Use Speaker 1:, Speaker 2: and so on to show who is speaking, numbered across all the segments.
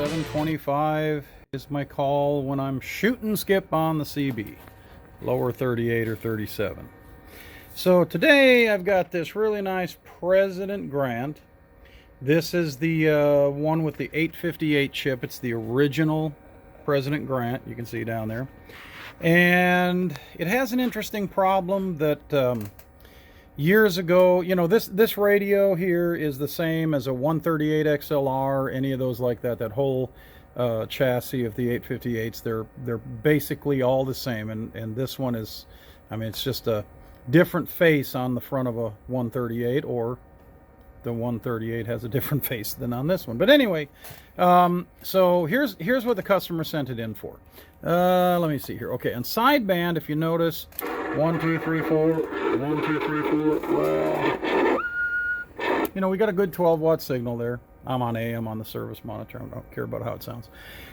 Speaker 1: 725 is my call when I'm shooting skip on the CB, lower 38 or 37. So today I've got this really nice President Grant. This is the one with the 858 chip. It's the original President Grant, you can see down there. And it has an interesting problem that years ago, you know, this radio here is the same as a 138 XLR, any of those like that. That whole chassis of the 858s, they're basically all the same. And this one is, I mean, it's just a different face on the front of a 138, or the 138 has a different face than on this one. But anyway, so here's what the customer sent it in for. Let me see here. Okay, and sideband, if you notice, 1 2 3 4 1 2 3 4. Well, you know, we got a good 12-watt signal there. I'm on AM on the service monitor. I don't care about how it sounds.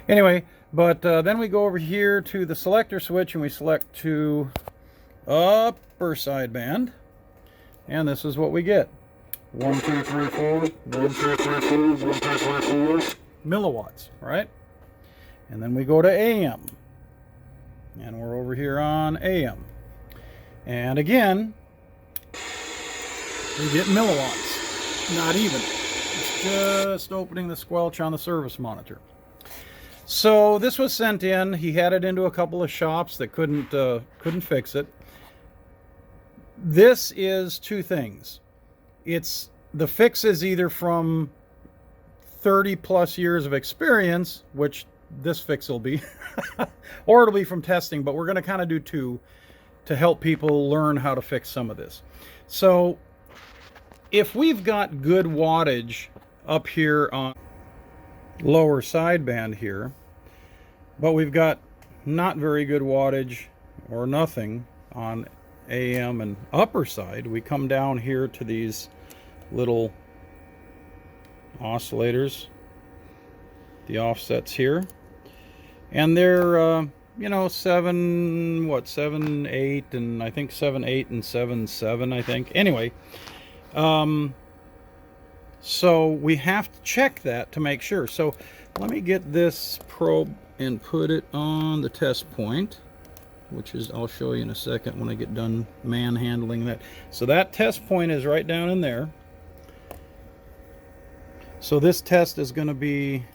Speaker 1: Anyway, but then we go over here to the selector switch and we select to upper sideband, and this is what we get. 1 2 3 4 1 2 3 4 1 2 3 4 milliwatts, right? And then we go to AM, and we're over here on AM, and again we get milliwatts, not even. It's just opening the squelch on the service monitor. So this was sent in. He had it into a couple of shops that couldn't fix it. This is two things. It's the fix is either from 30 plus years of experience, which this fix will be, or it'll be from testing, but we're going to kind of do two to help people learn how to fix some of this. So if we've got good wattage up here on lower sideband here, but we've got not very good wattage or nothing on AM and upper side, we come down here to these little oscillators, the offsets here, and they're you know, 7 8, and I think 7 8 and 7 7, I think. Anyway, so we have to check that to make sure. So let me get this probe and put it on the test point, which is, I'll show you in a second when I get done manhandling that. So that test point is right down in there. So this test is going to be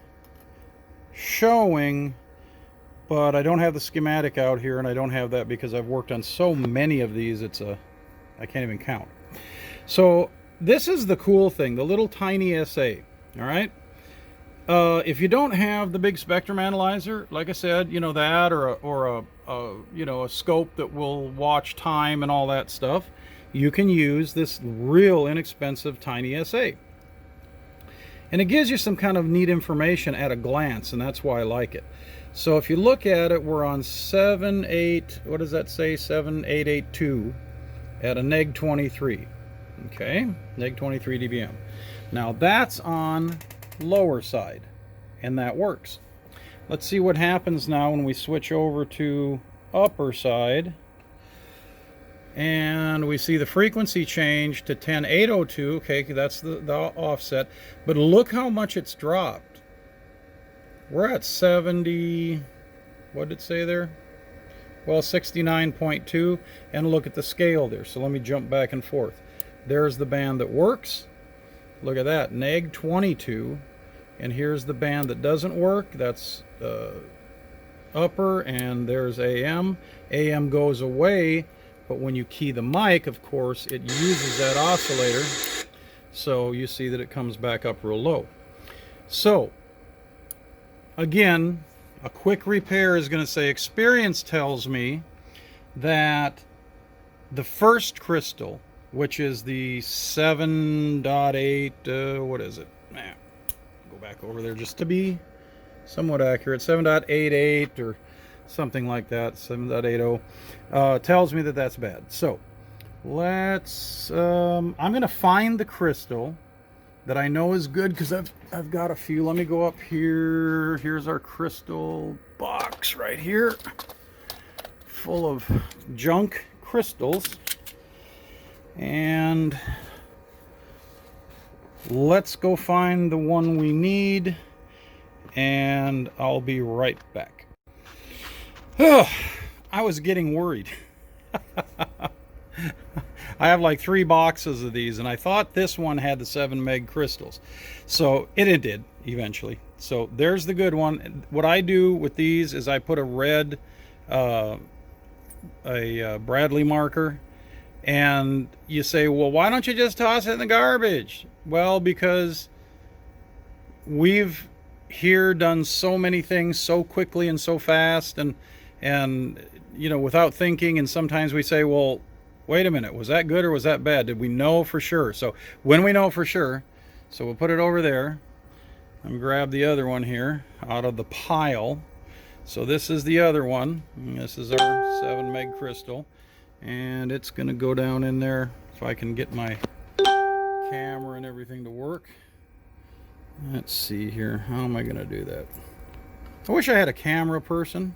Speaker 1: showing, but I don't have the schematic out here, and I don't have that because I've worked on so many of these, I can't even count. So this is the cool thing, the little tiny SA, all right? If you don't have the big spectrum analyzer, like I said, you know, that or a you know, a scope that will watch time and all that stuff, you can use this real inexpensive tiny SA. And it gives you some kind of neat information at a glance, and that's why I like it. So if you look at it, we're on 7 8, what does that say? 7882 at a neg 23. Okay, neg 23 dBm. Now that's on lower side, and that works. Let's see what happens now when we switch over to upper side, and we see the frequency change to 10802. Okay, that's the offset, but look how much it's dropped. We're at 70, what did it say there? Well, 69.2, and look at the scale there. So let me jump back and forth. There's the band that works. Look at that, neg 22. And here's the band that doesn't work. That's upper, and there's AM. AM goes away, but when you key the mic, of course, it uses that oscillator. So you see that it comes back up real low. So again, a quick repair is going to say experience tells me that the first crystal, which is the 7.8, what is it? Nah, go back over there just to be somewhat accurate. 7.88 or something like that, 7.80, tells me that that's bad. So let's, I'm going to find the crystal that I know is good, because I've got a few. Let me go up here. Here's our crystal box right here, full of junk crystals. And let's go find the one we need. and I'll be right back. Oh, I was getting worried. I have like 3 boxes of these, and I thought this one had the 7 meg crystals. So it did eventually. So there's the good one. What I do with these is I put a red Bradley marker, and you say, well, why don't you just toss it in the garbage? Well, because we've here done so many things so quickly and so fast, and you know, without thinking, and sometimes we say, well, wait a minute, was that good or was that bad? Did we know for sure? So when we know for sure, so we'll put it over there and grab the other one here out of the pile. So this is the other one. This is our 7 meg crystal, and it's going to go down in there if I can get my camera and everything to work. Let's see here. How am I going to do that? I wish I had a camera person.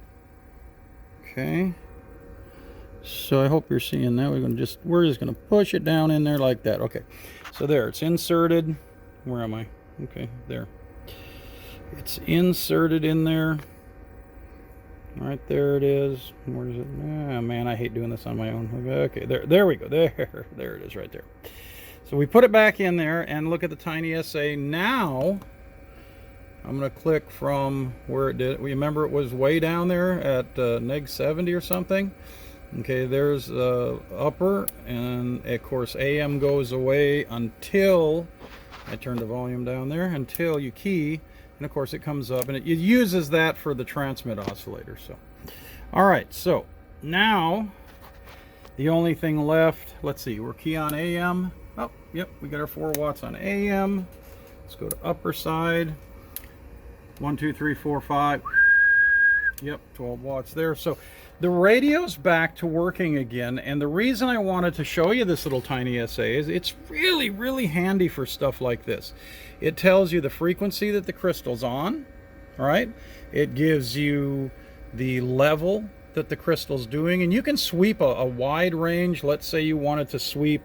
Speaker 1: Okay. So I hope you're seeing that. We're just going to push it down in there like that. Okay. So there, it's inserted. Where am I? Okay, there. It's inserted in there. Right there it is. Where is it? Ah, man, I hate doing this on my own. Okay, there we go. There it is right there. So we put it back in there, and look at the tiny SA. Now I'm going to click from where it did. Remember, it was way down there at neg 70 or something. Okay, there's upper, and of course AM goes away until I turn the volume down there, until you key, and of course it comes up, and it uses that for the transmit oscillator. So all right, so now the only thing left, let's see, we're key on AM. Oh, yep, we got our 4 watts on AM. Let's go to upper side. 1 2 3 4 5. Yep, 12 watts there. So the radio's back to working again, and the reason I wanted to show you this little tiny SA is it's really, really handy for stuff like this. It tells you the frequency that the crystal's on, right? It gives you the level that the crystal's doing, and you can sweep a wide range. Let's say you wanted to sweep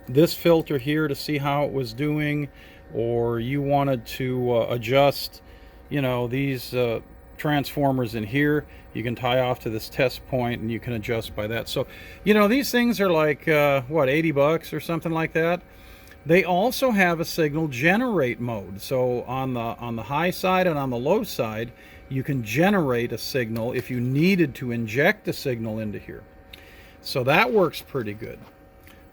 Speaker 1: this filter here to see how it was doing, or you wanted to adjust, you know, these transformers in here. You can tie off to this test point, and you can adjust by that. So, you know, these things are like what, 80 bucks or something like that. They also have a signal generate mode. So on the high side and on the low side, you can generate a signal if you needed to inject a signal into here. So that works pretty good.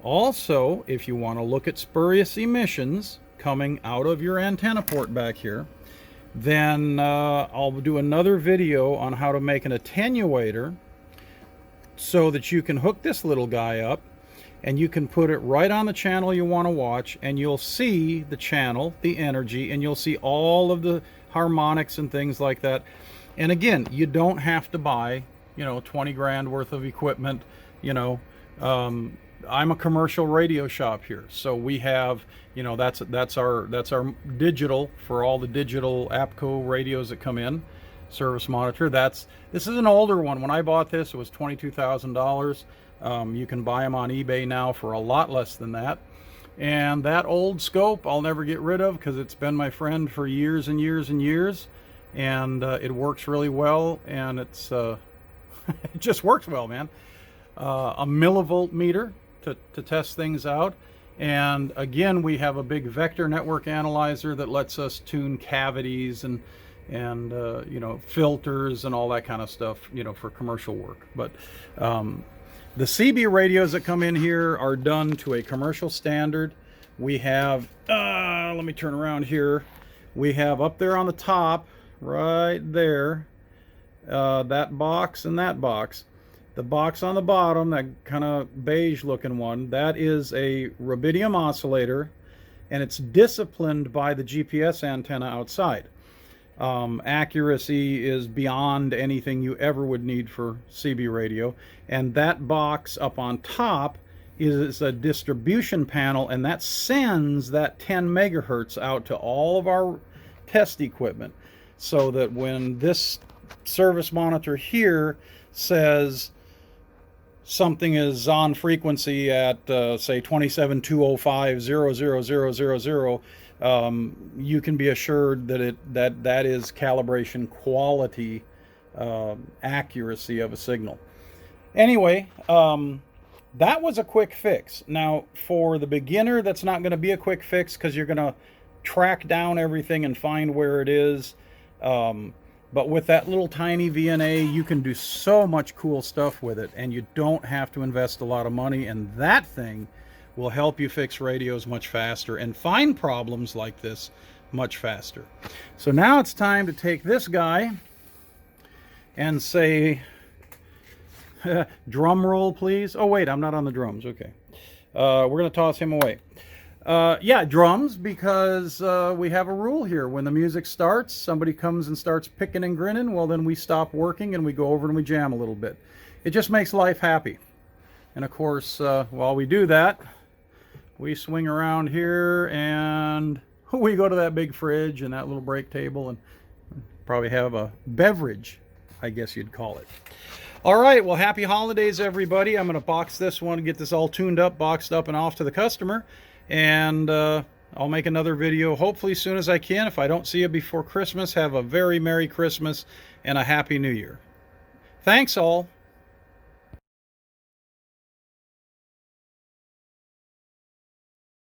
Speaker 1: Also, if you want to look at spurious emissions coming out of your antenna port back here, then I'll do another video on how to make an attenuator so that you can hook this little guy up, and you can put it right on the channel you want to watch, and you'll see the channel, the energy, and you'll see all of the harmonics and things like that. And again, you don't have to buy, you know, 20 grand worth of equipment. You know, I'm a commercial radio shop here, so we have, you know, that's our digital for all the digital APCO radios that come in. Service monitor. This is an older one. When I bought this, it was $22,000. You can buy them on eBay now for a lot less than that. And that old scope I'll never get rid of, because it's been my friend for years and years and years, and it works really well, and it's it just works well, man. A millivolt meter to test things out. And again, we have a big vector network analyzer that lets us tune cavities and you know, filters and all that kind of stuff, you know, for commercial work. But the CB radios that come in here are done to a commercial standard. We have, let me turn around here. We have up there on the top, right there, that box and that box. The box on the bottom, that kind of beige looking one, that is a rubidium oscillator, and it's disciplined by the GPS antenna outside. Accuracy is beyond anything you ever would need for CB radio. And that box up on top is a distribution panel, and that sends that 10 megahertz out to all of our test equipment, so that when this service monitor here says something is on frequency at say 27.205.00000, you can be assured that that is calibration quality, accuracy of a signal. Anyway, that was a quick fix. Now, for the beginner, that's not going to be a quick fix because you're going to track down everything and find where it is. But with that little tiny VNA, you can do so much cool stuff with it, and you don't have to invest a lot of money, and that thing will help you fix radios much faster and find problems like this much faster. So now it's time to take this guy and say, drum roll, please. Oh, wait, I'm not on the drums. Okay. We're going to toss him away. Yeah, drums, because we have a rule here. When the music starts, somebody comes and starts picking and grinning, well, then we stop working and we go over and we jam a little bit. It just makes life happy. And of course, while we do that, we swing around here and we go to that big fridge and that little break table and probably have a beverage, I guess you'd call it. All right, well, happy holidays, everybody. I'm going to box this one, get this all tuned up, boxed up, and off to the customer. And I'll make another video hopefully as soon as I can. If I don't see you before Christmas, have a very Merry Christmas and a Happy New Year. Thanks all.